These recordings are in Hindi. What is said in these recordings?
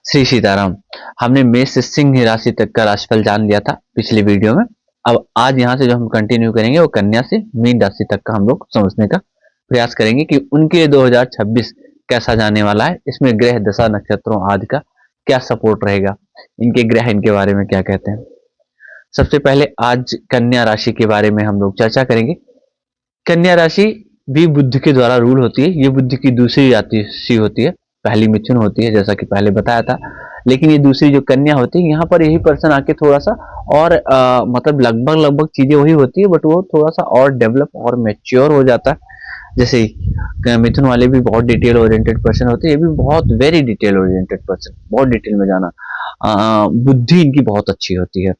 श्री सीताराम। हमने मेष से सिंह राशि तक का राशिफल जान लिया था पिछले वीडियो में। अब आज यहाँ से जो हम कंटिन्यू करेंगे वो कन्या से मीन राशि तक का हम लोग समझने का प्रयास करेंगे कि उनके लिए 2026 कैसा जाने वाला है। इसमें ग्रह दशा नक्षत्रों आदि का क्या सपोर्ट रहेगा, इनके ग्रह इनके बारे में क्या कहते हैं। सबसे पहले आज कन्या राशि के बारे में हम लोग चर्चा करेंगे। कन्या राशि भी बुध के द्वारा रूल होती है। ये बुध की दूसरी राशि होती है। पहली मिथुन होती है जैसा कि पहले बताया था, लेकिन ये दूसरी जो कन्या होती है, यहाँ पर यही पर्सन आके थोड़ा सा और मतलब लगभग चीजें वही होती है, बट वो थोड़ा सा और डेवलप और मैच्योर हो जाता है। जैसे मिथुन वाले भी बहुत डिटेल ओरिएंटेड पर्सन होते हैं, ये भी बहुत वेरी डिटेल ओरिएंटेड पर्सन, बहुत डिटेल में जाना। बुद्धि इनकी बहुत अच्छी होती है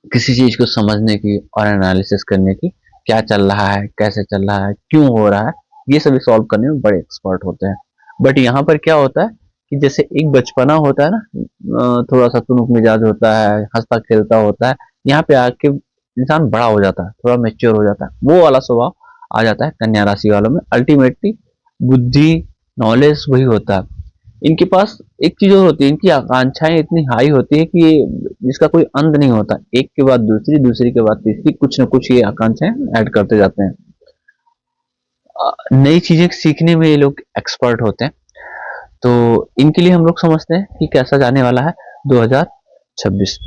किसी चीज को समझने की और एनालिसिस करने की, क्या चल रहा है, कैसे चल रहा है, क्यों हो रहा है, ये सभी सॉल्व करने में बड़े एक्सपर्ट होते हैं। बट यहाँ पर क्या होता है कि जैसे एक बचपना होता है ना, थोड़ा सा तुनुक मिजाज होता है, हंसता खेलता होता है, यहाँ पे आके इंसान बड़ा हो जाता है, थोड़ा मेच्योर हो जाता है, वो वाला स्वभाव आ जाता है कन्या राशि वालों में। अल्टीमेटली बुद्धि नॉलेज वही होता है इनके पास। एक चीज और होती है, इनकी आकांक्षाएं इतनी हाई होती है कि जिसका कोई अंत नहीं होता, एक के बाद दूसरी, दूसरी के बाद तीसरी, कुछ न कुछ ये आकांक्षाएं ऐड करते जाते हैं। नई चीजें सीखने में ये लोग एक्सपर्ट होते हैं। तो इनके लिए हम लोग समझते हैं कि कैसा जाने वाला है 2026।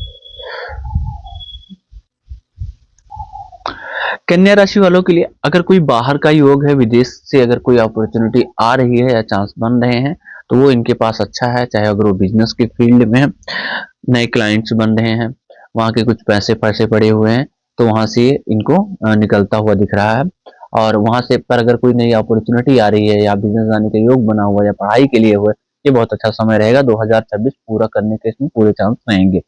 कन्या राशि वालों के लिए अगर कोई बाहर का योग है, विदेश से अगर कोई अपॉर्चुनिटी आ रही है या चांस बन रहे हैं, तो वो इनके पास अच्छा है। चाहे अगर वो बिजनेस के फील्ड में है, नए क्लाइंट्स बन रहे हैं, वहां के कुछ पैसे पैसे पड़े हुए हैं, तो वहां से इनको निकलता हुआ दिख रहा है। और वहां से पर अगर कोई नई अपॉर्चुनिटी आ रही है या बिजनेस आने का योग बना हुआ या पढ़ाई के लिए हुआ, ये बहुत अच्छा समय रहेगा। 2026 पूरा करने के इसमें पूरे चांस रहेंगे।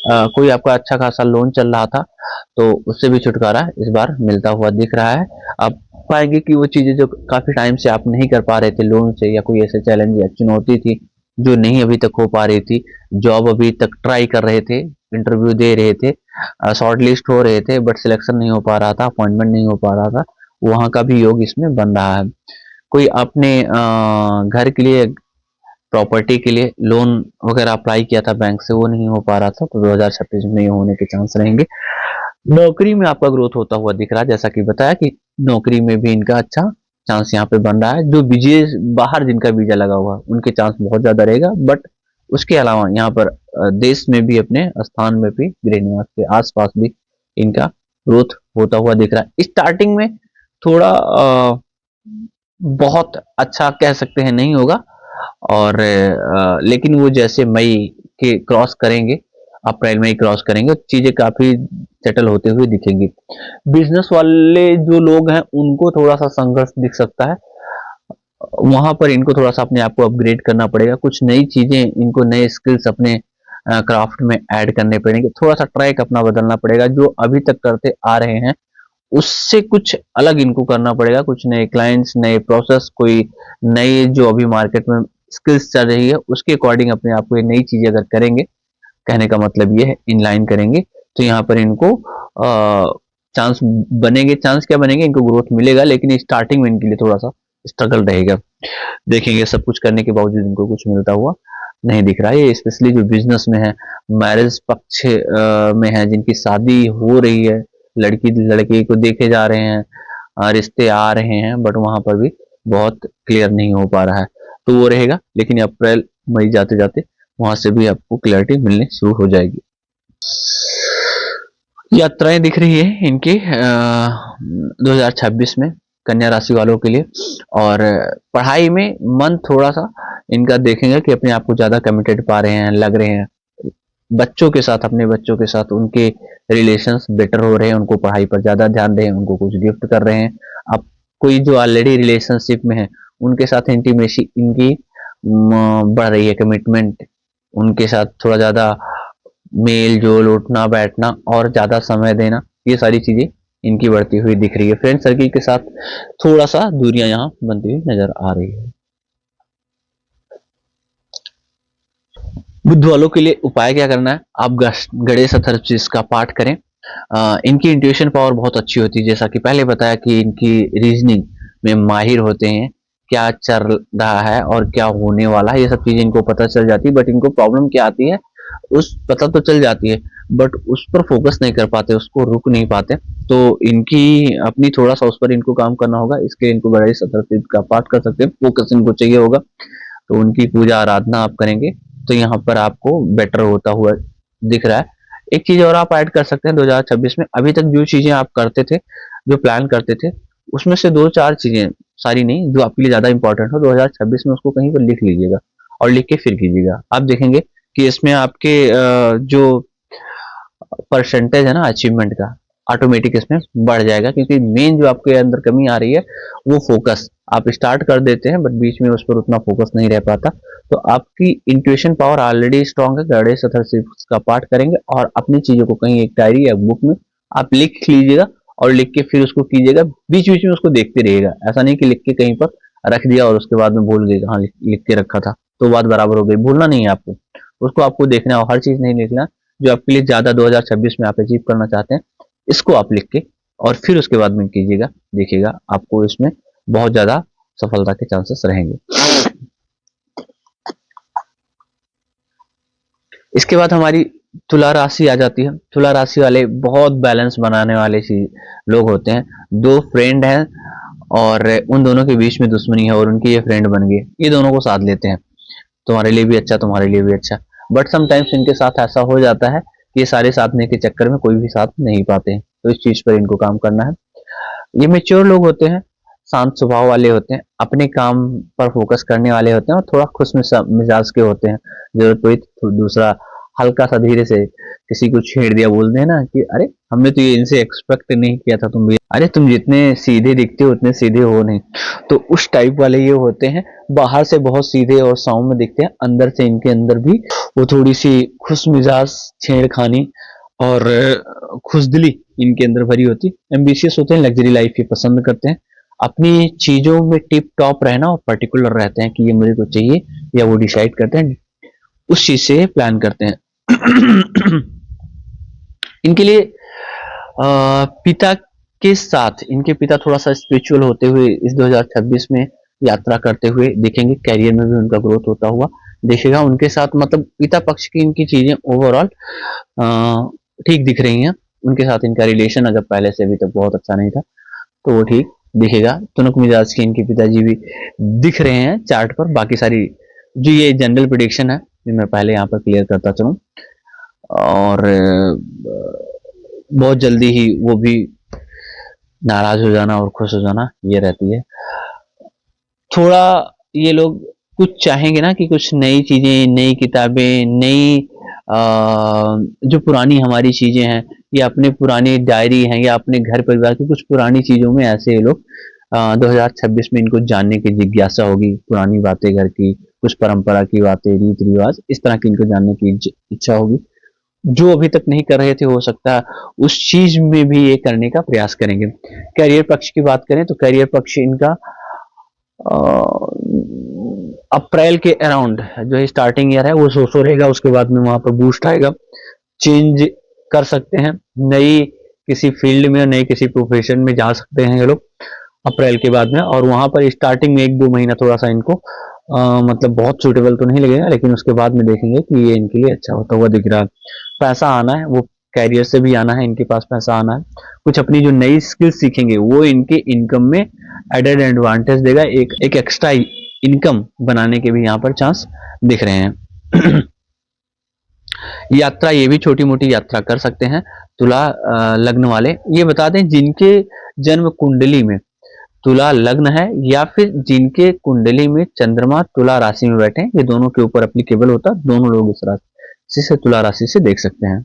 कोई आपका अच्छा खासा लोन चल रहा था तो उससे भी छुटकारा इस बार मिलता हुआ दिख रहा है। आप पाएंगे कि वो चीजें जो काफी टाइम से आप नहीं कर पा रहे थे लोन से, या कोई ऐसे चैलेंज या चुनौती थी जो नहीं अभी तक हो पा रही थी, जॉब अभी तक ट्राई कर रहे थे, इंटरव्यू दे रहे थे, शॉर्ट लिस्ट हो रहे थे, बट सिलेक्शन नहीं हो पा रहा था, अपॉइंटमेंट नहीं हो पा रहा था, वहां का भी योग इसमें बन रहा है। कोई आपने घर के लिए, प्रॉपर्टी के लिए लोन वगैरह अप्लाई किया था बैंक से, वो नहीं हो पा रहा था, तो 2026 में ये होने के चांस रहेंगे। नौकरी में आपका ग्रोथ होता हुआ दिख रहा है, जैसा कि बताया कि नौकरी में भी इनका अच्छा चांस यहाँ पे बन रहा है। जो विदेश बाहर जिनका वीजा लगा हुआ उनके चांस बहुत ज्यादा रहेगा। बट उसके अलावा यहाँ पर देश में भी, अपने स्थान में भी, गृह निवास के आसपास भी इनका ग्रोथ होता हुआ दिख रहा है। स्टार्टिंग में थोड़ा बहुत अच्छा कह सकते हैं नहीं होगा, और लेकिन वो जैसे मई के क्रॉस करेंगे, अप्रैल में ही क्रॉस करेंगे, चीजें काफी सेटल होते हुए दिखेंगी। बिजनेस वाले जो लोग हैं उनको थोड़ा सा संघर्ष दिख सकता है, वहां पर इनको थोड़ा सा अपने आप को अपग्रेड करना पड़ेगा, कुछ नई चीजें इनको, नए स्किल्स अपने क्राफ्ट में ऐड करने पड़ेंगे, थोड़ा सा ट्रैक अपना बदलना पड़ेगा। जो अभी तक करते आ रहे हैं उससे कुछ अलग इनको करना पड़ेगा, कुछ नए क्लाइंट्स, नए प्रोसेस, कोई नए जो अभी मार्केट में स्किल्स चल रही है उसके अकॉर्डिंग अपने आप को ये नई चीजें अगर करेंगे, कहने का मतलब ये है इनलाइन करेंगे, तो यहाँ पर इनको चांस बनेंगे। चांस क्या बनेंगे, इनको ग्रोथ मिलेगा, लेकिन स्टार्टिंग में इनके लिए थोड़ा सा स्ट्रगल रहेगा। देखेंगे सब कुछ करने के बावजूद इनको कुछ मिलता हुआ नहीं दिख रहा है। ये स्पेशली जो बिजनेस में है, मैरिज पक्ष में है, जिनकी शादी हो रही है, लड़की लड़के को देखे जा रहे हैं, रिश्ते आ रहे हैं, बट वहां पर भी बहुत क्लियर नहीं हो पा रहा है, तो वो रहेगा। लेकिन अप्रैल मई जाते जाते वहां से भी आपको क्लैरिटी मिलनी शुरू हो जाएगी। यात्राएं दिख रही है इनके 2026 में कन्या राशि वालों के लिए। और पढ़ाई में मन थोड़ा सा इनका देखेंगे कि अपने आप को ज्यादा कमिटेड पा रहे हैं, लग रहे हैं बच्चों के साथ, अपने बच्चों के साथ उनके रिलेशंस बेटर हो रहे हैं, उनको पढ़ाई पर ज्यादा ध्यान दें, उनको कुछ गिफ्ट कर रहे हैं। अब कोई जो ऑलरेडी रिलेशनशिप में है उनके साथ इंटीमेसी इनकी बढ़ रही है, कमिटमेंट, उनके साथ थोड़ा ज्यादा मेल जोल, उठना बैठना और ज्यादा समय देना, ये सारी चीजें इनकी बढ़ती हुई दिख रही है। फ्रेंड सर्किल के साथ थोड़ा सा दूरियां यहाँ बनती हुई नजर आ रही है। बुद्ध वालों के लिए उपाय क्या करना है, आप गणेश चतुर्थी का पाठ करें। इनकी इंट्यूशन पावर बहुत अच्छी होती है, जैसा कि पहले बताया कि इनकी रीजनिंग में माहिर होते हैं, क्या चल रहा है और क्या होने वाला है, ये सब चीजें इनको पता चल जाती है। बट इनको प्रॉब्लम क्या आती है, उस पता तो चल जाती है बट उस पर फोकस नहीं कर पाते, उसको रुक नहीं पाते। तो इनकी अपनी थोड़ा सा उस पर इनको काम करना होगा। इसके इनको गणेश चतुर्थी का पाठ कर सकते हैं, फोकस इनको चाहिए होगा, तो उनकी पूजा आराधना आप करेंगे तो यहाँ पर आपको बेटर होता हुआ दिख रहा है। एक चीज और आप ऐड कर सकते हैं 2026 में, अभी तक जो चीजें आप करते थे, जो प्लान करते थे, उसमें से 2-4 चीजें, सारी नहीं, जो आपके लिए ज्यादा इंपॉर्टेंट हो 2026 में, उसको कहीं पर लिख लीजिएगा और लिख के फिर कीजिएगा। आप देखेंगे कि इसमें आपके जो परसेंटेज है ना अचीवमेंट का, ऑटोमेटिक इसमें बढ़ जाएगा। क्योंकि मेन जो आपके अंदर कमी आ रही है वो फोकस, आप स्टार्ट कर देते हैं बट बीच में उस पर उतना फोकस नहीं रह पाता। तो आपकी इंट्यूशन पावर ऑलरेडी स्ट्रांग है, गणेश चतुर्थी का पाठ करेंगे और अपनी चीजों को कहीं एक डायरी या बुक में आप लिख लीजिएगा और लिख के फिर उसको कीजिएगा। बीच बीच में उसको देखते रहिएगा, ऐसा नहीं कि लिख के कहीं पर रख दिया और उसके बाद में भूल गए, हाँ लिख के रखा था तो बात बराबर हो गई। भूलना नहीं है आपको, उसको आपको देखना है, हर चीज नहीं लिखना। जो आपके लिए ज्यादा 2026 में आप अचीव करना चाहते हैं, इसको आप लिख के और फिर उसके बाद में कीजिएगा, देखिएगा आपको इसमें बहुत ज्यादा सफलता के चांसेस रहेंगे। इसके बाद हमारी तुला राशि आ जाती है। तुला राशि वाले बहुत बैलेंस बनाने वाले लोग होते हैं। दो फ्रेंड हैं और उन दोनों के बीच में दुश्मनी है और उनकी ये फ्रेंड बन गई, ये दोनों को साथ लेते हैं, तुम्हारे लिए भी अच्छा, तुम्हारे लिए भी अच्छा। बट समटाइम्स इनके साथ ऐसा हो जाता है कि ये सारे साधने के चक्कर में कोई भी साथ नहीं पाते हैं, तो इस चीज पर इनको काम करना है। ये मेच्योर लोग होते हैं, शांत स्वभाव वाले होते हैं, अपने काम पर फोकस करने वाले होते हैं और थोड़ा खुश मिजाज के होते हैं। जरूरत पड़ी तो दूसरा हल्का सा धीरे से किसी को छेड़ दिया, बोलते हैं ना कि अरे हमने तो ये इनसे एक्सपेक्ट नहीं किया था, तुम भी अरे तुम जितने सीधे दिखते हो उतने सीधे हो नहीं। तो उस टाइप वाले ये होते हैं, बाहर से बहुत सीधे और सौम्य दिखते हैं, अंदर से इनके अंदर भी वो थोड़ी सी खुश मिजाज, छेड़खानी और खुशदिली इनके अंदर भरी होती। एम्बिशियस होते हैं, लग्जरी लाइफ ये पसंद करते हैं, अपनी चीजों में टिप टॉप रहना और पर्टिकुलर रहते हैं कि ये मुझे को चाहिए, या वो डिसाइड करते हैं, उस चीज से प्लान करते हैं। इनके लिए पिता के साथ, इनके पिता थोड़ा सा स्पिरिचुअल होते हुए इस 2026 में यात्रा करते हुए दिखेंगे, कैरियर में भी उनका ग्रोथ होता हुआ दिखेगा। उनके साथ मतलब पिता पक्ष की इनकी चीजें ओवरऑल ठीक दिख रही हैं। उनके साथ इनका रिलेशन अगर पहले से अभी तक बहुत अच्छा नहीं था तो वो ठीक दिखेगा। तुनक मिजाज के इनके पिताजी भी दिख रहे हैं चार्ट पर। बाकी सारी जो ये जनरल प्रिडिक्शन है मैं पहले यहाँ पर क्लियर करता चलूं, और बहुत जल्दी ही वो भी नाराज हो जाना और खुश हो जाना ये रहती है। थोड़ा ये लोग कुछ चाहेंगे ना कि कुछ नई चीजें, नई किताबें, नई जो पुरानी हमारी चीजें हैं या अपने पुरानी डायरी हैं या अपने घर परिवार की कुछ पुरानी चीजों में, ऐसे ये लोग 2026 में इनको जानने की जिज्ञासा होगी। पुरानी बातें घर की, कुछ परंपरा की बातें, रीति रिवाज, इस तरह की इनको जानने की इच्छा होगी। जो अभी तक नहीं कर रहे थे हो सकता है उस चीज में भी ये करने का प्रयास करेंगे। करियर पक्ष की बात करें तो करियर पक्ष इनका अप्रैल के अराउंड जो स्टार्टिंग ईयर है वो सो रहेगा, उसके बाद में वहां पर बूस्ट आएगा, चेंज कर सकते हैं, नई किसी फील्ड में, नई किसी प्रोफेशन में जा सकते हैं ये लोग अप्रैल के बाद में। और वहां पर स्टार्टिंग में 1-2 महीना थोड़ा सा इनको मतलब बहुत सूटेबल तो नहीं लगेगा, लेकिन उसके बाद में देखेंगे कि ये इनके लिए अच्छा होता हुआ दिख रहा है। पैसा आना है, वो कैरियर से भी आना है, इनके पास पैसा आना है। कुछ अपनी जो नई स्किल्स सीखेंगे वो इनके इनकम में एडेड एडवांटेज देगा, एक एक्स्ट्रा इनकम बनाने के भी यहाँ पर चांस दिख रहे हैं। यात्रा, ये भी छोटी मोटी यात्रा कर सकते हैं तुला लग्न वाले। ये बता दें जिनके जन्म कुंडली में तुला लग्न है या फिर जिनके कुंडली में चंद्रमा तुला राशि में बैठे, ये दोनों के ऊपर एप्लीकेबल होता, दोनों लोग इस राशि से, तुला राशि से देख सकते हैं।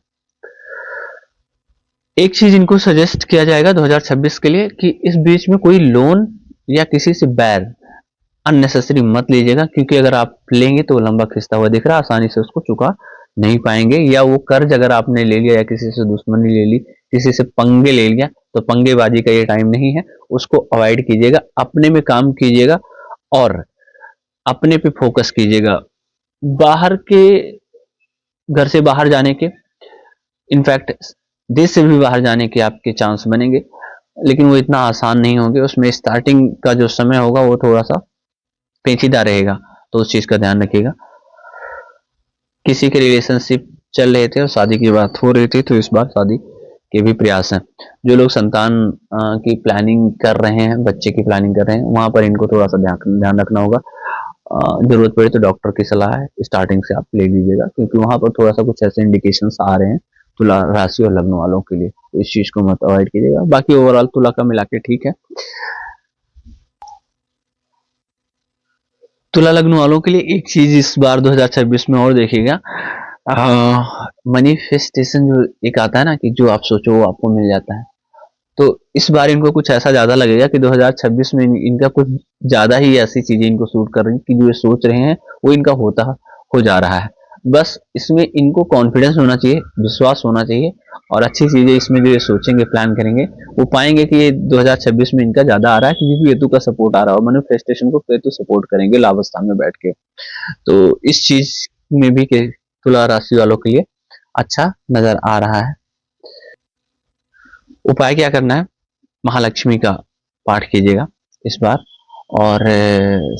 एक चीज इनको सजेस्ट किया जाएगा 2026 के लिए कि इस बीच में कोई लोन या किसी से बैर अननेसेसरी मत लीजिएगा, क्योंकि अगर आप लेंगे तो लंबा खिंचता हुआ दिख रहा है, आसानी से उसको चुका नहीं पाएंगे। या वो कर्ज अगर आपने ले लिया या किसी से दुश्मनी ले ली, किसी से पंगे ले लिया, तो पंगेबाजी का ये टाइम नहीं है, उसको अवॉइड कीजिएगा, अपने में काम कीजिएगा और अपने पे फोकस कीजिएगा। बाहर के, घर से बाहर जाने के, इनफैक्ट देश से भी बाहर जाने के आपके चांस बनेंगे, लेकिन वो इतना आसान नहीं होंगे। उसमें स्टार्टिंग का जो समय होगा वो थोड़ा सा पेचीदा रहेगा, तो उस चीज का ध्यान रखिएगा। किसी के रिलेशनशिप चल रहे थे और शादी की बात हो रही थी, तो इस बार शादी के भी प्रयास हैं। जो लोग संतान की प्लानिंग कर रहे हैं, बच्चे की प्लानिंग कर रहे हैं, वहां पर इनको थोड़ा सा ध्यान रखना होगा। जरूरत पड़े तो डॉक्टर की सलाह है स्टार्टिंग से आप ले लीजिएगा, क्योंकि वहां पर थोड़ा सा कुछ ऐसे इंडिकेशंस आ रहे हैं तुला राशि और लग्न वालों के लिए, तो इस चीज को मत अवॉइड कीजिएगा। बाकी ओवरऑल तुला का मिला के ठीक है। तुला लग्न वालों के लिए एक चीज इस बार 2026 में और देखिएगा, मैनिफेस्टेशन जो एक आता है ना, कि जो आप सोचो वो आपको मिल जाता है। तो इस बार इनको कुछ ऐसा ज्यादा लगेगा कि 2026 में इनका कुछ ज्यादा ही ऐसी चीजें इनको सूट कर रही हैं कि जो ये सोच रहे हैं वो इनका होता हो जा रहा है। बस इसमें इनको कॉन्फिडेंस होना चाहिए, विश्वास होना चाहिए, और अच्छी चीजें इसमें जो ये सोचेंगे, प्लान करेंगे, वो पाएंगे कि ये 2026 में इनका ज्यादा आ रहा है, क्योंकि केतु का सपोर्ट आ रहा है। मैनिफेस्टेशन को केतु सपोर्ट करेंगे लाभ स्थान में बैठ के। तो इस चीज में भी तुला राशि वालों के लिए अच्छा नजर आ रहा है। उपाय क्या करना है, महालक्ष्मी का पाठ कीजिएगा इस बार, और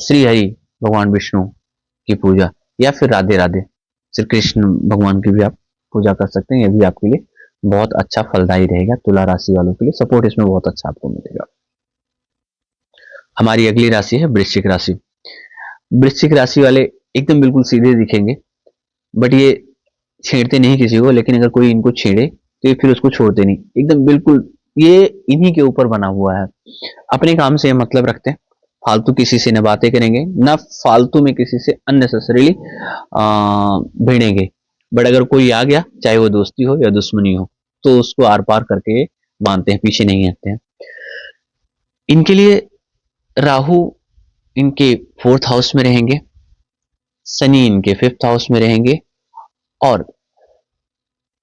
श्री हरि भगवान विष्णु की पूजा, या फिर राधे राधे श्री कृष्ण भगवान की भी आप पूजा कर सकते हैं। यह भी आपके लिए बहुत अच्छा फलदायी रहेगा। तुला राशि वालों के लिए सपोर्ट इसमें बहुत अच्छा आपको मिलेगा। हमारी अगली राशि है वृश्चिक राशि। वृश्चिक राशि वाले एकदम बिल्कुल सीधे दिखेंगे, बट ये छेड़ते नहीं किसी को, लेकिन अगर कोई इनको छेड़े तो ये फिर उसको छोड़ते नहीं, एकदम बिल्कुल ये इन्हीं के ऊपर बना हुआ है। अपने काम से मतलब रखते हैं, फालतू किसी से न बातें करेंगे, ना फालतू में किसी से अननेसेसरीली भिड़ेंगे। बट अगर कोई आ गया, चाहे वो दोस्ती हो या दुश्मनी हो, तो उसको आर पार करके मानते हैं, पीछे नहीं हटते हैं। इनके लिए राहु इनके 4th हाउस में रहेंगे, शनि इनके 5th हाउस में रहेंगे, और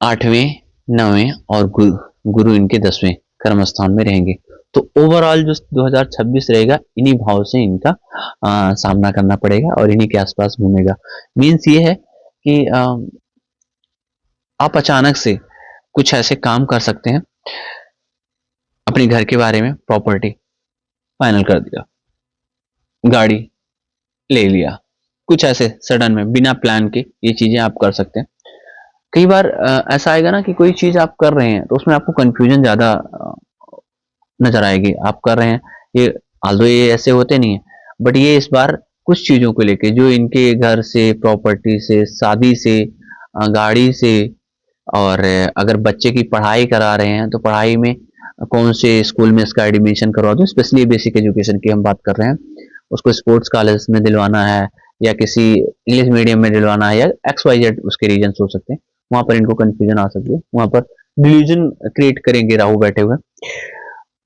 8वें 9वें और गुरु इनके 10वें कर्म स्थान में रहेंगे। तो ओवरऑल जो 2026 रहेगा, इन्हीं भाव से इनका सामना करना पड़ेगा और इन्हीं के आसपास घूमेगा। मीन्स ये है कि आप अचानक से कुछ ऐसे काम कर सकते हैं, अपने घर के बारे में प्रॉपर्टी फाइनल कर दिया, गाड़ी ले लिया, कुछ ऐसे सडन में बिना प्लान के ये चीजें आप कर सकते हैं। कई बार ऐसा आएगा ना कि कोई चीज आप कर रहे हैं तो उसमें आपको कंफ्यूजन ज्यादा नजर आएगी। आप कर रहे हैं ये, आल्दो ये ऐसे होते नहीं है, बट ये इस बार कुछ चीजों को लेके, जो इनके घर से, प्रॉपर्टी से, शादी से, गाड़ी से, और अगर बच्चे की पढ़ाई करा रहे हैं तो पढ़ाई में कौन से स्कूल में इसका एडमिशन करवा दो, स्पेशली बेसिक एजुकेशन की हम बात कर रहे हैं, उसको स्पोर्ट्स कॉलेज में दिलवाना है या किसी इंग्लिश मीडियम में दिलवाना है, या XYZ उसके रीजन हो सकते हैं। वहां पर इनको कंफ्यूजन आ सकती है, वहां पर डिल्यूजन क्रिएट करेंगे राहु बैठे हुए।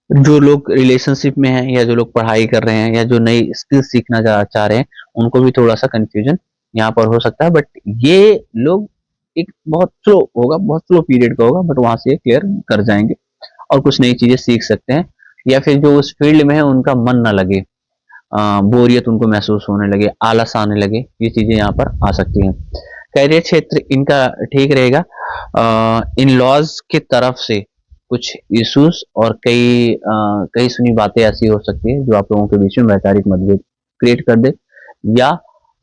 जो लोग रिलेशनशिप में हैं, या जो लोग पढ़ाई कर रहे हैं, या जो नई स्किल सीखना चाह रहे हैं, उनको भी थोड़ा सा कंफ्यूजन यहाँ पर हो सकता है। बट ये लोग एक बहुत स्लो होगा, बहुत स्लो पीरियड का होगा, बट वहां से क्लियर कर जाएंगे और कुछ नई चीजें सीख सकते हैं। या फिर जो उस फील्ड में है उनका मन ना लगे, बोरियत उनको महसूस होने लगे, आलस आने लगे, ये चीजें यहाँ पर आ सकती हैं। कैरियर क्षेत्र इनका ठीक रहेगा। इन लॉज के तरफ से कुछ इश्यूज और कई सुनी बातें ऐसी हो सकती है जो आप लोगों के बीच में वैचारिक मतभेद क्रिएट कर दे, या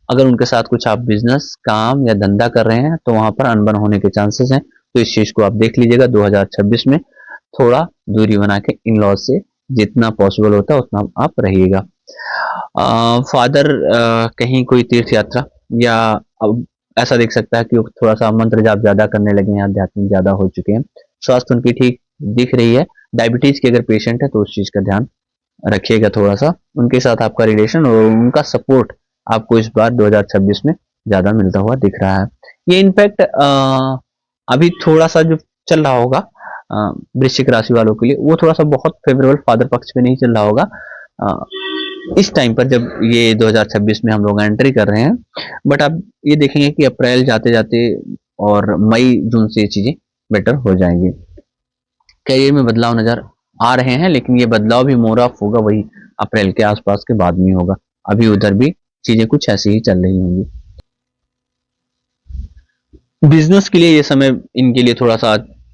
अगर उनके साथ कुछ आप बिजनेस, काम या धंधा कर रहे हैं तो वहां पर अनबन होने के चांसेस हैं। तो इस चीज को आप देख लीजिएगा। 2026 में थोड़ा दूरी बना के इन लॉज से जितना पॉसिबल होता है उतना आप रहिएगा। फादर कहीं कोई तीर्थ यात्रा, या अब ऐसा देख सकता है कि थोड़ा सा मंत्र जाप ज्यादा करने लगे हैं, आध्यात्मिक ज्यादा हो चुके हैं। स्वास्थ्य उनकी ठीक दिख रही है। डायबिटीज के अगर पेशेंट है तो उस चीज का ध्यान रखिएगा थोड़ा सा। उनके साथ आपका रिलेशन और उनका सपोर्ट आपको इस बार 2026 में ज्यादा मिलता हुआ दिख रहा है। ये इनफैक्ट अभी थोड़ा सा जो चल रहा होगा वृश्चिक राशि वालों के लिए, वो थोड़ा सा बहुत फेवरेबल फादर पक्ष में नहीं चल रहा होगा इस टाइम पर, जब ये 2026 में हम लोग एंट्री कर रहे हैं। बट आप ये देखेंगे कि अप्रैल जाते जाते और मई जून से ये चीजें बेटर हो जाएंगी। करियर में बदलाव नजर आ रहे हैं, लेकिन ये बदलाव भी मोर ऑफ होगा वही अप्रैल के आसपास के बाद में होगा। अभी उधर भी चीजें कुछ ऐसी ही चल रही होंगी। बिजनेस के लिए ये समय इनके लिए थोड़ा सा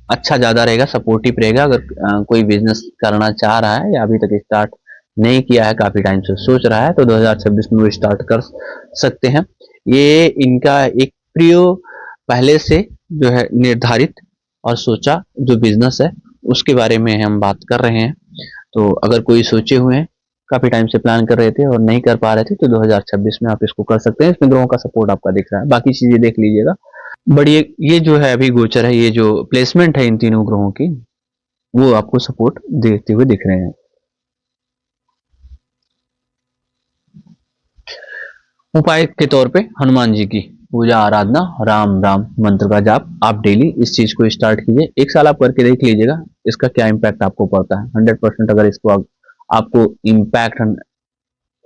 अच्छा ज्यादा रहेगा, सपोर्टिव रहेगा। अगर कोई बिजनेस करना चाह रहा है या अभी तक स्टार्ट नहीं किया है, काफी टाइम से सोच रहा है, तो 2026 में वो स्टार्ट कर सकते हैं। ये इनका एक प्रियो पहले से जो है निर्धारित और सोचा जो बिजनेस है उसके बारे में हम बात कर रहे हैं। तो अगर कोई सोचे हुए हैं, काफी टाइम से प्लान कर रहे थे और नहीं कर पा रहे थे, तो 2026 में आप इसको कर सकते हैं। इसमें ग्रहों का सपोर्ट आपका दिख रहा है, बाकी चीजें देख लीजिएगा। बड़ी ये जो है अभी गोचर है, ये जो प्लेसमेंट है इन तीनों ग्रहों की, वो आपको सपोर्ट देते हुए दिख रहे हैं। उपाय के तौर पे हनुमान जी की पूजा आराधना, राम राम मंत्र का जाप आप डेली इस चीज को स्टार्ट कीजिए। एक साल आप करके देख लीजिएगा इसका क्या इम्पैक्ट आपको पड़ता है। 100% अगर इसको आपको इम्पैक्ट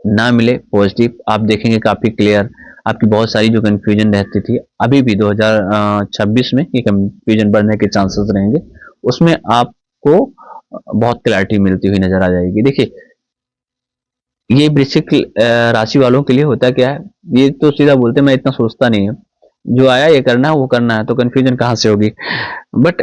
ना मिले पॉजिटिव, आप देखेंगे काफी क्लियर, आपकी बहुत सारी जो कंफ्यूजन रहती थी अभी भी 2026 में ये कंफ्यूजन बढ़ने के चांसेस रहेंगे, उसमें आपको बहुत क्लैरिटी मिलती हुई नजर आ जाएगी। देखिए, ये वृश्चिक राशि वालों के लिए होता क्या है, ये तो सीधा बोलते हैं मैं इतना सोचता नहीं है, जो आया ये करना है वो करना है, तो कंफ्यूजन कहाँ से होगी। बट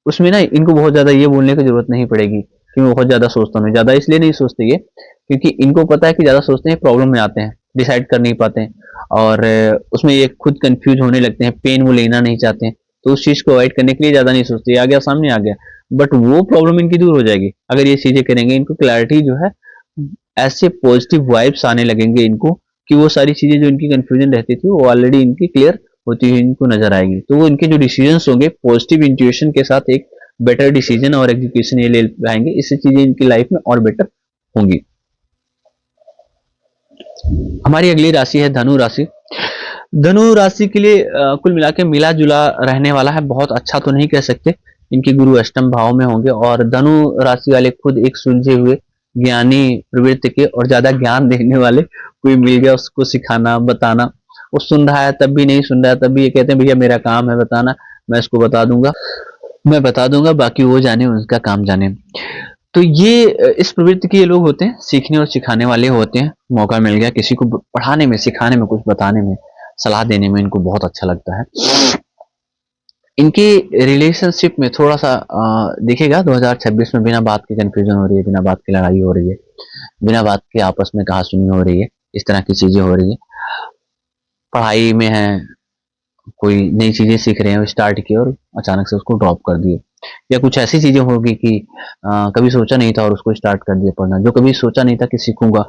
उसमें ना इनको बहुत ज्यादा ये बोलने की जरूरत नहीं पड़ेगी कि मैं बहुत ज्यादा सोचता हूँ। ज्यादा इसलिए नहीं सोचते ये, क्योंकि इनको पता है कि ज्यादा सोचते हैं प्रॉब्लम में आते हैं, डिसाइड कर नहीं पाते हैं, और उसमें ये खुद कंफ्यूज होने लगते हैं, पेन वो लेना नहीं चाहते हैं, तो उस चीज को अवॉइड करने के लिए ज्यादा नहीं सोचते। आ गया सामने आ गया, बट वो प्रॉब्लम इनकी दूर हो जाएगी अगर ये चीजें करेंगे। इनको क्लैरिटी जो है, ऐसे पॉजिटिव वाइब्स आने लगेंगे इनको कि वो सारी चीजें जो इनकी कंफ्यूजन रहती थी वो ऑलरेडी इनकी क्लियर होती हुई इनको नजर आएगी। तो वो इनके जो डिसीजंस होंगे पॉजिटिव इंट्यूशन के साथ एक बेटर डिसीजन और एग्जीक्यूशन ये ले पाएंगे, इससे चीजें इनकी लाइफ में और बेटर होंगी। हमारी अगली राशि है धनु राशि। धनु राशि के लिए कुल मिला के मिला जुला रहने वाला है, बहुत अच्छा तो नहीं कह सकते। इनके गुरु अष्टम भाव में होंगे और धनु राशि वाले खुद एक सुलझे हुए ज्ञानी प्रवृत्ति के और ज्यादा ज्ञान देने वाले, कोई मिल गया उसको सिखाना बताना, वो सुन रहा है तब भी नहीं सुन रहा है तब भी ये कहते हैं भैया मेरा काम है बताना, मैं इसको बता दूंगा बाकी वो जाने, उनका काम जाने। तो ये इस प्रवृत्ति के ये लोग होते हैं, सीखने और सिखाने वाले होते हैं। मौका मिल गया किसी को पढ़ाने में, सिखाने में, कुछ बताने में, सलाह देने में इनको बहुत अच्छा लगता है। इनके रिलेशनशिप में थोड़ा सा दिखेगा 2026 में बिना बात के कंफ्यूजन हो रही है, बिना बात की लड़ाई हो रही है, बिना बात के आपस में कहासुनी हो रही है, इस तरह की चीजें हो रही है। पढ़ाई में है, कोई नई चीजें सीख रहे हैं, स्टार्ट की और अचानक से उसको ड्रॉप कर दिए, या कुछ ऐसी चीजें होगी कि कभी सोचा नहीं था और उसको स्टार्ट कर दिया पढ़ना, जो कभी सोचा नहीं था कि सीखूंगा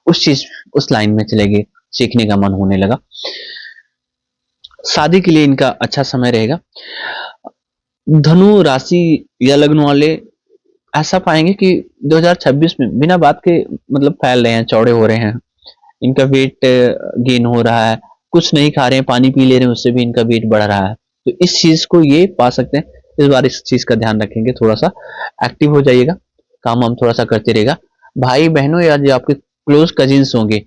उस चीज उस लाइन में चले गए, सीखने का मन होने लगा। शादी के लिए इनका अच्छा समय रहेगा। धनु राशि या लग्न वाले ऐसा पाएंगे कि 2026 में बिना बात के मतलब फैल रहे हैं, चौड़े हो रहे हैं, इनका वेट गेन हो रहा है, कुछ नहीं खा रहे हैं पानी पी ले रहे हैं उससे भी इनका वेट बढ़ रहा है। तो इस चीज को ये पा सकते हैं। इस बार इस चीज का ध्यान रखेंगे, थोड़ा सा एक्टिव हो जाइएगा, काम हम थोड़ा सा करते रहेगा। भाई बहनों या जो आपके क्लोज कजिन्स होंगे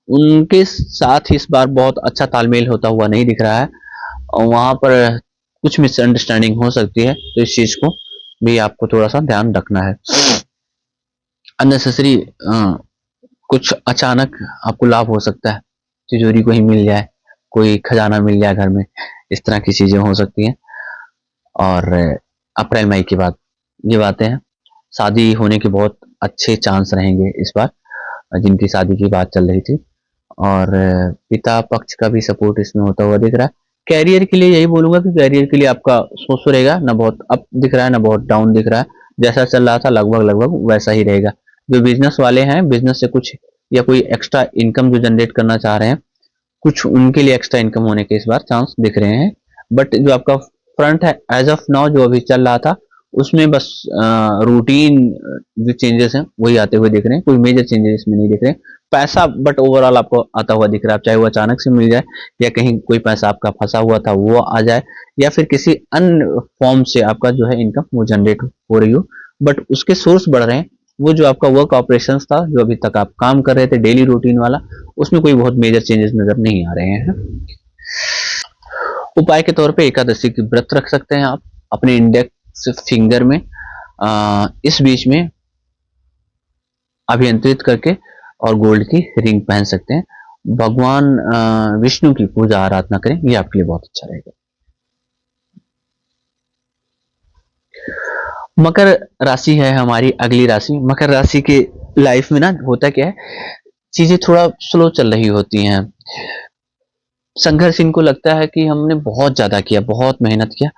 उनके साथ इस बार बहुत अच्छा तालमेल होता हुआ नहीं दिख रहा है, और वहां पर कुछ मिसअंडरस्टैंडिंग हो सकती है, तो इस चीज को भी आपको थोड़ा सा ध्यान रखना है। अननेसेसरी कुछ अचानक आपको लाभ हो सकता है, तिजोरी को ही मिल जाए, कोई खजाना मिल जाए घर में, इस तरह की चीजें हो सकती हैं। और अप्रैल मई के बाद ये बातें हैं। शादी होने के बहुत अच्छे चांस रहेंगे इस बार, जिनकी शादी की बात चल रही थी, और पिता पक्ष का भी सपोर्ट इसमें होता हुआ दिख रहा है। कैरियर के लिए यही बोलूंगा कि कैरियर के लिए आपका सो रहेगा, ना बहुत अप दिख रहा है ना बहुत डाउन दिख रहा है, जैसा चल रहा था लगभग वैसा ही रहेगा। जो बिजनेस वाले हैं, बिजनेस से कुछ या कोई एक्स्ट्रा इनकम जो जनरेट करना चाह रहे हैं, कुछ उनके लिए एक्स्ट्रा इनकम होने के इस बार चांस दिख रहे हैं। बट जो आपका फ्रंट है एज ऑफ नाउ जो अभी चल रहा था, उसमें बस रूटीन जो चेंजेस हैं वही आते हुए दिख रहे हैं, कोई मेजर चेंजेस इसमें नहीं दिख रहे हैं। पैसा बट ओवरऑल आपको आता हुआ दिख रहा है, चाहे वो अचानक से मिल जाए या कहीं कोई पैसा आपका फंसा हुआ था वो आ जाए, या फिर किसी अन्य फॉर्म से आपका जो है इनकम वो जनरेट हो रही हो, बट उसके सोर्स बढ़ रहे हैं। वो जो आपका वर्क ऑपरेशंस था, जो अभी तक आप काम कर रहे थे डेली रूटीन वाला, उसमें कोई बहुत मेजर चेंजेस नजर नहीं आ रहे हैं। उपाय के तौर पे एकादशी की व्रत रख सकते हैं आप अपने इंडेक्स फिंगर में इस बीच में अभियंत्रित करके, और गोल्ड की रिंग पहन सकते हैं। भगवान विष्णु की पूजा आराधना करें, ये आपके लिए बहुत अच्छा रहेगा। मकर राशि है हमारी अगली राशि। मकर राशि के लाइफ में ना होता क्या है, चीजें थोड़ा स्लो चल रही होती हैं। संघर्ष इनको लगता है कि हमने बहुत ज्यादा किया, बहुत मेहनत किया,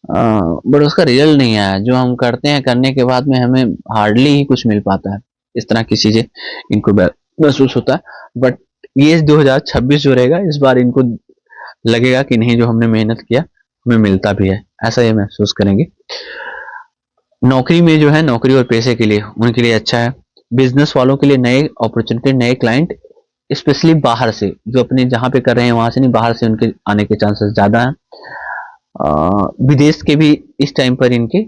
बट उसका रिजल्ट नहीं आया। जो हम करते हैं करने के बाद में हमें हार्डली ही कुछ मिल पाता है। इस तरह की चीजें इनको महसूस होता है। बट ये 2026 जो रहेगा, इस बार इनको लगेगा कि नहीं, जो हमने मेहनत किया हमें मिलता भी है, ऐसा ये महसूस करेंगे। नौकरी में जो है, नौकरी और पैसे के लिए उनके लिए अच्छा है। बिजनेस वालों के लिए नए अपॉर्चुनिटी, नए क्लाइंट, स्पेशली बाहर से, जो अपने जहां पे कर रहे हैं वहां से नहीं, बाहर से उनके आने के चांसेस ज्यादा हैं। विदेश के भी इस टाइम पर इनके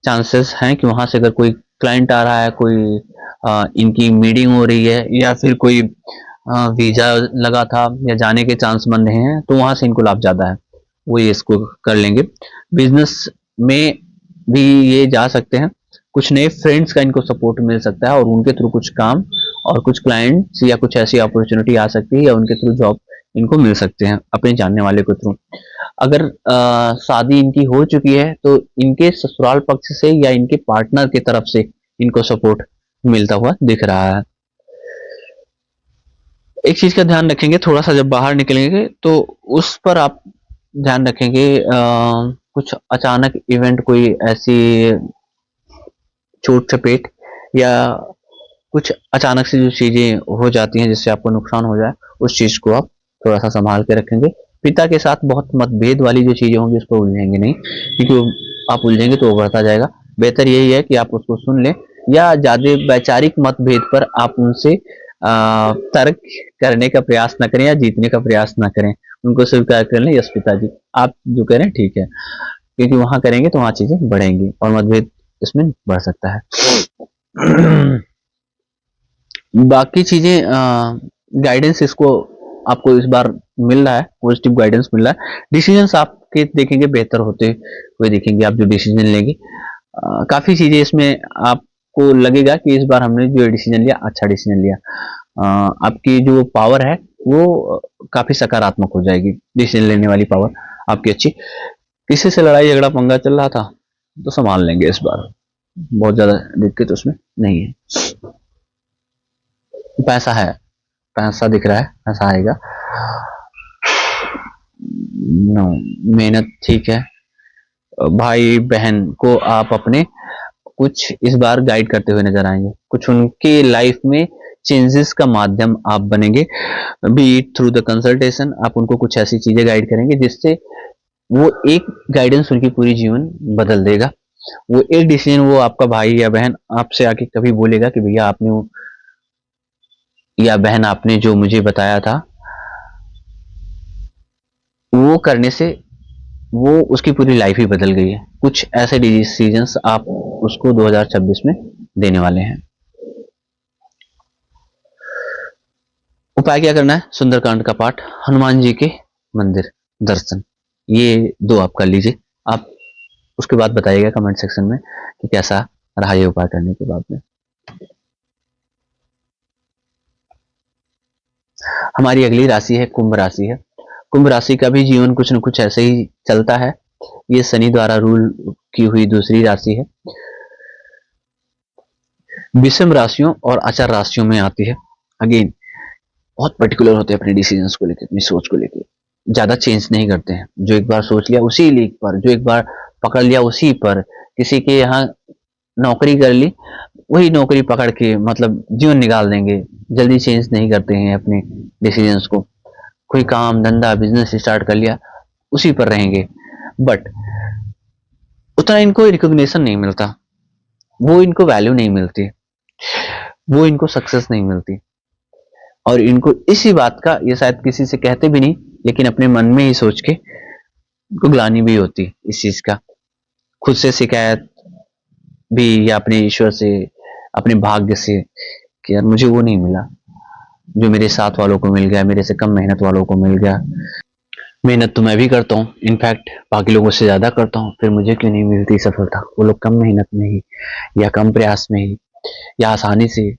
चांसेस हैं कि वहां से अगर कोई क्लाइंट आ रहा है, कोई इनकी मीटिंग हो रही है, या फिर कोई वीजा लगा था या जाने के चांस बन रहे हैं, तो वहां से इनको लाभ ज्यादा है, वो ये इसको कर लेंगे। बिजनेस में भी ये जा सकते हैं। कुछ नए फ्रेंड्स का इनको सपोर्ट मिल सकता है, और उनके थ्रू कुछ काम और कुछ क्लाइंट्स या कुछ ऐसी अपॉर्चुनिटी आ सकती है, या उनके थ्रू जॉब इनको मिल सकते हैं अपने जानने वाले के थ्रू। अगर शादी इनकी हो चुकी है तो इनके ससुराल पक्ष से या इनके पार्टनर की तरफ से इनको सपोर्ट मिलता हुआ दिख रहा है। एक चीज का ध्यान रखेंगे, थोड़ा सा जब बाहर निकलेंगे तो उस पर आप ध्यान रखेंगे, कुछ अचानक इवेंट, कोई ऐसी चोट चपेट या कुछ अचानक से जो चीजें हो जाती हैं जिससे आपको नुकसान हो जाए, उस चीज को आप थोड़ा सा संभाल के रखेंगे। पिता के साथ बहुत मतभेद वाली जो चीजें होंगी उस पर उलझेंगे नहीं, क्योंकि आप उलझेंगे तो वो बढ़ता जाएगा। बेहतर यही है कि आप उसको सुन लें, या ज्यादा वैचारिक मतभेद पर आप उनसे तर्क करने का प्रयास न करें या जीतने का प्रयास न करें। उनको स्वीकार कर लें, यस पिताजी आप जो कह रहे हैं ठीक है, क्योंकि वहां करेंगे तो वहां चीजें बढ़ेंगी और मतभेद इसमें बढ़ सकता है। बाकी चीजें गाइडेंस इसको आपको इस बार मिल रहा है, पॉजिटिव गाइडेंस मिल रहा है। डिसीजंस आपके देखेंगे बेहतर होते हुए देखेंगे, आप जो डिसीजन लेंगे, काफी चीजें इसमें आपको लगेगा कि इस बार हमने जो डिसीजन लिया अच्छा डिसीजन लिया। आपकी जो पावर है वो काफी सकारात्मक हो जाएगी, डिसीजन लेने वाली पावर आपकी अच्छी। किसी से लड़ाई झगड़ा पंगा चल रहा था तो संभाल लेंगे इस बार, बहुत ज्यादा दिक्कत उसमें नहीं है। पैसा है, पैसा दिख रहा है, पैसा आएगा। नो, मेहनत ठीक है। भाई बहन को आप अपने कुछ इस बार गाइड करते हुए नजर आएंगे, कुछ उनके लाइफ में चेंजेस का माध्यम आप बनेंगे, बी थ्रू द कंसल्टेशन। आप उनको कुछ ऐसी चीजें गाइड करेंगे जिससे वो एक गाइडेंस उनकी पूरी जीवन बदल देगा। वो एक डिसीजन वो आपका भाई या बहन आपसे आके कभी बोलेगा कि भैया आपने या बहन आपने जो मुझे बताया था वो करने से वो उसकी पूरी लाइफ ही बदल गई है। कुछ ऐसे डिसीजंस आप उसको 2026 में देने वाले हैं। उपाय क्या करना है? सुंदरकांड का पाठ, हनुमान जी के मंदिर दर्शन, ये दो आप कर लीजिए। आप उसके बाद बताइएगा कमेंट सेक्शन में कि कैसा रहा ये उपाय करने के बाद में। हमारी अगली राशि है कुंभ राशि है। कुंभ राशि का भी जीवन कुछ न कुछ ऐसे ही चलता है। ये शनि द्वारा रूल की हुई दूसरी राशि है। विषम राशियों और आचार राशियों में आती है। अगेन बहुत पर्टिकुलर होते हैं अपने डिसीजंस को लेकर, अपनी सोच को लेकर, ज्यादा चेंज नहीं करते हैं। जो एक बार सोच लिया उसी लीक पर, जो एक बार पकड़ लिया उसी पर, किसी के यहाँ नौकरी कर ली वही नौकरी पकड़ के मतलब जीवन निकाल देंगे। जल्दी चेंज नहीं करते हैं अपने डिसीजंस को। कोई काम धंधा बिजनेस स्टार्ट कर लिया उसी पर रहेंगे, बट उतना इनको रिकॉग्निशन नहीं मिलता, वो इनको वैल्यू नहीं मिलती, वो इनको सक्सेस नहीं मिलती। और इनको इसी बात का, ये शायद किसी से कहते भी नहीं लेकिन अपने मन में ही सोच के इनको ग्लानि भी होती इस चीज का, खुद से शिकायत भी, या अपने ईश्वर से, अपने भाग्य से कि यार मुझे वो नहीं मिला जो मेरे साथ वालों को मिल गया, मेरे से कम मेहनत वालों को मिल गया। मेहनत तो मैं भी करता हूँ, इनफैक्ट बाकी लोगों से ज्यादा करता हूँ, फिर मुझे क्यों नहीं मिलती सफलता? वो लोग कम मेहनत में ही या कम प्रयास में ही या आसानी से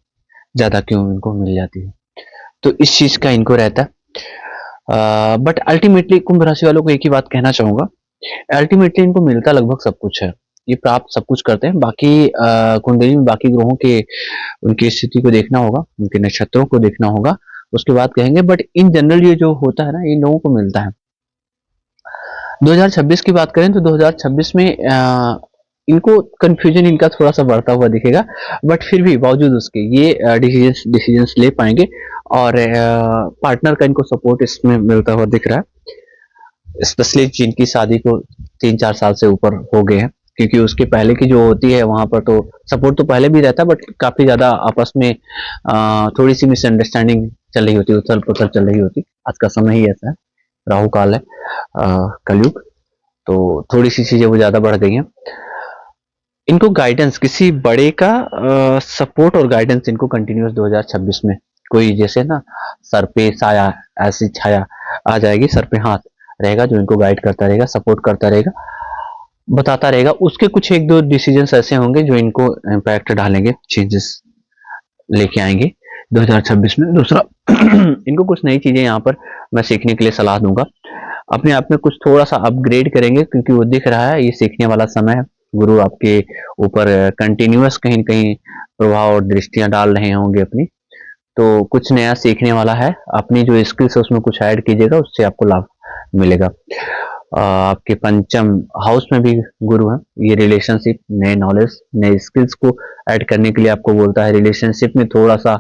ज्यादा क्यों इनको मिल जाती है? तो इस चीज का इनको रहता है। बट अल्टीमेटली कुंभ राशि वालों को एक ही बात कहना चाहूंगा, अल्टीमेटली इनको मिलता लगभग सब कुछ है। ये प्राप्त सब कुछ करते हैं। बाकी कुंडली में बाकी ग्रहों के उनकी स्थिति को देखना होगा, उनके नक्षत्रों को देखना होगा, उसके बाद कहेंगे। बट इन जनरल ये जो होता है ना, इन लोगों को मिलता है। 2026 की बात करें तो 2026 में इनको कंफ्यूजन इनका थोड़ा सा बढ़ता हुआ दिखेगा, बट फिर भी बावजूद उसके ये डिसीजंस ले पाएंगे, और पार्टनर का इनको सपोर्ट इसमें मिलता हुआ दिख रहा है। स्पेशली जिनकी शादी को 3-4 साल से ऊपर हो गए हैं, क्योंकि उसके पहले की जो होती है वहां पर तो सपोर्ट तो पहले भी रहता है, बट काफी ज्यादा आपस में थोड़ी सी मिसअंडरस्टैंडिंग चल रही होती है, उथल पुथल चल रही होती। आज का समय ही ऐसा है, राहु काल है, कलयुग, तो थोड़ी सी चीजें वो ज्यादा बढ़ गई हैं। इनको गाइडेंस किसी बड़े का सपोर्ट और गाइडेंस इनको कंटिन्यूस 2026 में, कोई जैसे ना सर पे साया, ऐसी छाया आ जाएगी, सर पे हाथ रहेगा जो इनको गाइड करता रहेगा, सपोर्ट करता रहेगा, बताता रहेगा। उसके कुछ एक दो डिसीजंस ऐसे होंगे जो इनको इम्पैक्ट डालेंगे, चेंजेस लेके आएंगे 2026 में। दूसरा इनको कुछ नई चीजें यहाँ पर मैं सीखने के लिए सलाह दूंगा, अपने आप में कुछ थोड़ा सा अपग्रेड करेंगे, क्योंकि वो दिख रहा है ये सीखने वाला समय है। गुरु आपके ऊपर कंटिन्यूअस कहीं न कहीं प्रभाव और दृष्टियां डाल रहे होंगे अपनी, तो कुछ नया सीखने वाला है। अपनी जो स्किल्स है उसमें कुछ ऐड कीजिएगा, उससे आपको लाभ मिलेगा। आपके पंचम हाउस में भी गुरु है, ये रिलेशनशिप, नए नॉलेज, नए स्किल्स को ऐड करने के लिए आपको बोलता है। रिलेशनशिप में थोड़ा सा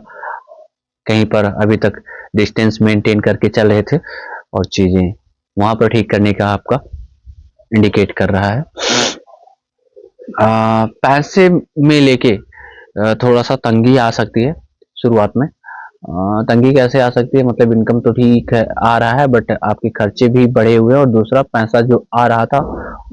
कहीं पर अभी तक डिस्टेंस मेंटेन करके चल रहे थे, और चीजें वहां पर ठीक करने का आपका इंडिकेट कर रहा है। पैसे में लेके थोड़ा सा तंगी आ सकती है शुरुआत में। तंगी कैसे आ सकती है, मतलब इनकम तो ठीक है, आ रहा है, बट आपके खर्चे भी बढ़े हुए हैं, और दूसरा पैसा जो आ रहा था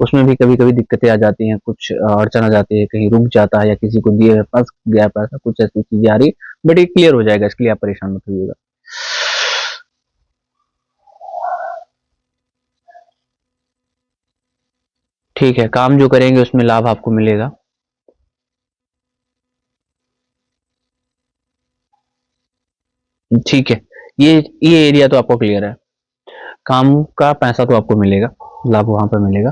उसमें भी कभी कभी दिक्कतें आ जाती हैं, कुछ अड़चन आ जाती है, कहीं रुक जाता है या किसी को दिए फंस गया पैसा, कुछ ऐसी चीजें आ रही है। बट ये क्लियर हो जाएगा, इसके लिए आप परेशान मत होइएगा। ठीक है, काम जो करेंगे उसमें लाभ आपको मिलेगा। ठीक है, ये एरिया तो आपको क्लियर है। काम का पैसा तो आपको मिलेगा, लाभ वहां पर मिलेगा।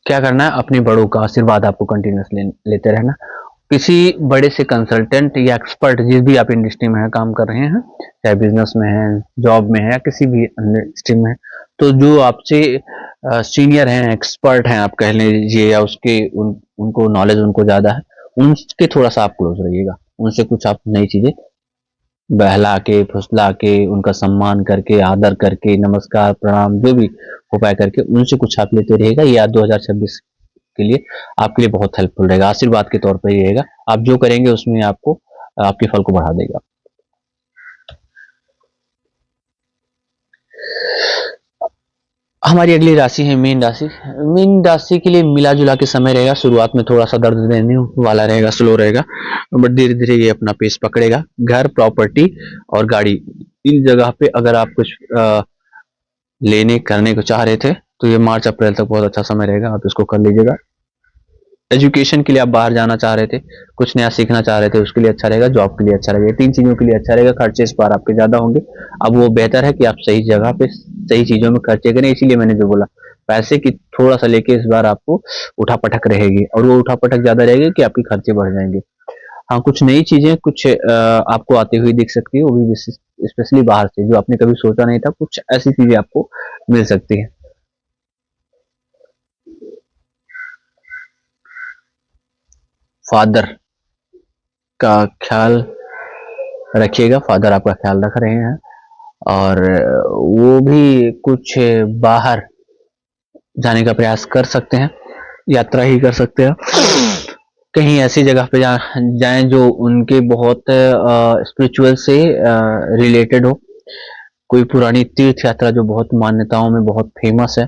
क्या करना है, अपने बड़ों का आशीर्वाद आपको कंटिन्यूस लेते रहना। किसी बड़े से कंसल्टेंट या एक्सपर्ट, जिस भी आप इंडस्ट्री में है, काम कर रहे हैं, चाहे बिजनेस में है, जॉब में है, या किसी भी अन्य स्ट्रीम में है, तो जो आपसे सीनियर हैं, एक्सपर्ट हैं आप कह लीजिए, या उसके उनको नॉलेज उनको ज्यादा है, उनके थोड़ा सा आप क्लोज रहिएगा। उनसे कुछ आप नई चीजें बहला के, फुसला के, उनका सम्मान करके, आदर करके, नमस्कार प्रणाम जो भी उपाय करके उनसे कुछ आप लेते रहिएगा। ये 2026 के लिए आपके लिए बहुत हेल्पफुल रहेगा, आशीर्वाद के तौर पर ही रहेगा। आप जो करेंगे उसमें आपको आपके फल को बढ़ा देगा। हमारी अगली राशि है मीन राशि। मीन राशि के लिए मिला जुला के समय रहेगा। शुरुआत में थोड़ा सा दर्द देने वाला रहेगा, स्लो रहेगा, बट धीरे धीरे ये अपना पेस पकड़ेगा। घर, प्रॉपर्टी और गाड़ी, इन जगह पे अगर आप कुछ लेने करने को चाह रहे थे तो ये मार्च अप्रैल तक बहुत अच्छा समय रहेगा, आप इसको कर लीजिएगा। एजुकेशन के लिए आप बाहर जाना चाह रहे थे, कुछ नया सीखना चाह रहे थे, उसके लिए अच्छा रहेगा। जॉब के लिए अच्छा रहेगा, तीन चीजों के लिए अच्छा रहेगा। खर्चे इस बार आपके ज्यादा होंगे, अब वो बेहतर है कि आप सही जगह पे सही चीजों में खर्चे करें। इसीलिए मैंने जो बोला, पैसे की थोड़ा सा लेके इस बार आपको उठापटक रहेगी, और वो उठापटक ज्यादा रहेगी कि आपके खर्चे बढ़ जाएंगे। हाँ, कुछ नई चीजें कुछ आपको आती हुई दिख सकती है, वो भी स्पेशली बाहर से, जो आपने कभी सोचा नहीं था, कुछ ऐसी चीजें आपको मिल सकती है। फादर का ख्याल रखिएगा, फादर आपका ख्याल रख रहे हैं, और वो भी कुछ बाहर जाने का प्रयास कर सकते हैं, यात्रा ही कर सकते हैं। कहीं ऐसी जगह पे जाएं जो उनके बहुत स्पिरिचुअल से रिलेटेड हो, कोई पुरानी तीर्थ यात्रा जो बहुत मान्यताओं में बहुत फेमस है,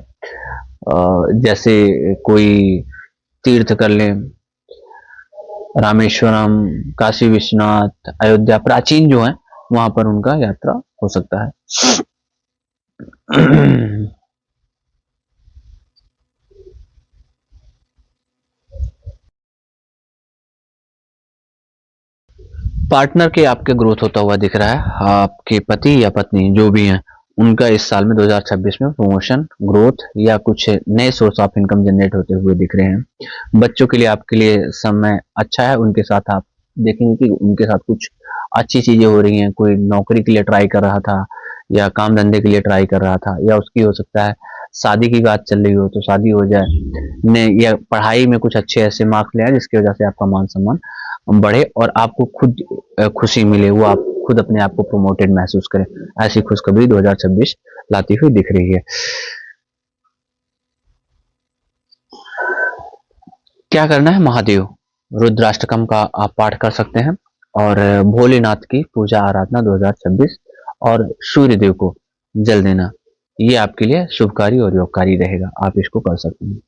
जैसे कोई तीर्थ कर लें, रामेश्वरम, काशी विश्वनाथ, अयोध्या, प्राचीन जो है वहां पर उनका यात्रा हो सकता है। पार्टनर के आपके ग्रोथ होता हुआ दिख रहा है। आपके पति या पत्नी जो भी हैं उनका इस साल में 2026 में प्रमोशन, ग्रोथ या कुछ नए सोर्स ऑफ इनकम जनरेट होते हुए दिख रहे हैं। बच्चों के लिए आपके लिए समय अच्छा है, उनके साथ आप देखेंगे कि उनके साथ कुछ अच्छी चीजें हो रही हैं। कोई नौकरी के लिए ट्राई कर रहा था या काम धंधे के लिए ट्राई कर रहा था, या उसकी हो सकता है शादी की बात चल रही हो तो शादी हो जाए ने, या पढ़ाई में कुछ अच्छे ऐसे मार्क्स ले आए जिसकी वजह से आपका मान सम्मान बढ़े और आपको खुद खुशी मिले, वो आप खुद अपने आप को प्रमोटेड महसूस करें। ऐसी खुशखबरी 2026 लाती हुई दिख रही है। क्या करना है? महादेव रुद्राष्टकम का आप पाठ कर सकते हैं और भोलेनाथ की पूजा आराधना 2026 और सूर्य देव को जल देना, ये आपके लिए शुभकारी और योगकारी रहेगा। आप इसको कर सकते हैं।